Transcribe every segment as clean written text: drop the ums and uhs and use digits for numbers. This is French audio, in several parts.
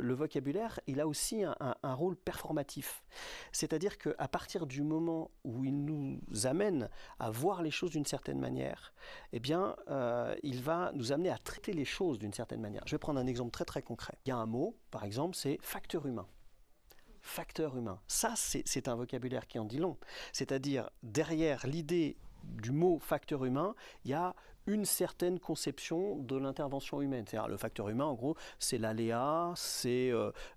le vocabulaire, il a aussi un rôle performatif. C'est-à-dire qu'à partir du moment où il nous amène à voir les choses d'une certaine manière, eh bien, il va nous amener à traiter les choses d'une certaine manière. Je vais prendre un exemple très très concret. Il y a un mot, par exemple, c'est facteur humain. Facteur humain. Ça, c'est un vocabulaire qui en dit long. C'est-à-dire, derrière l'idée du mot facteur humain, il y a une certaine conception de l'intervention humaine. C'est-à-dire, le facteur humain, en gros, c'est l'aléa, c'est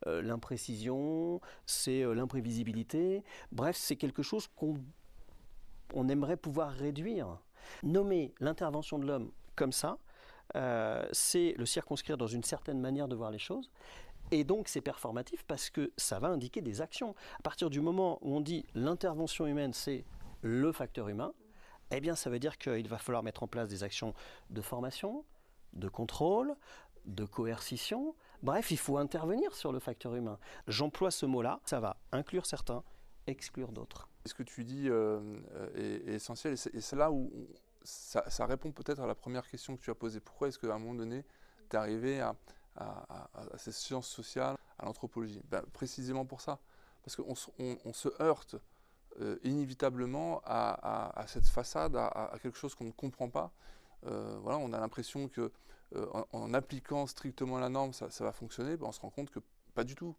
l'imprécision, c'est l'imprévisibilité. Bref, c'est quelque chose qu'on aimerait pouvoir réduire. Nommer l'intervention de l'homme comme ça, c'est le circonscrire dans une certaine manière de voir les choses. Et donc c'est performatif parce que ça va indiquer des actions. À partir du moment où on dit l'intervention humaine, c'est le facteur humain, eh bien ça veut dire qu'il va falloir mettre en place des actions de formation, de contrôle, de coercition. Bref, il faut intervenir sur le facteur humain. J'emploie ce mot-là, ça va inclure certains, exclure d'autres. Ce que tu dis est essentiel, et c'est là où ça répond peut-être à la première question que tu as posée. Pourquoi est-ce qu'à un moment donné, tu es arrivé à ces sciences sociales, à l'anthropologie? Ben, précisément pour ça, parce qu'on se heurte inévitablement à cette façade, à quelque chose qu'on ne comprend pas. Voilà, on a l'impression que en appliquant strictement la norme, ça va fonctionner. Ben, on se rend compte que pas du tout.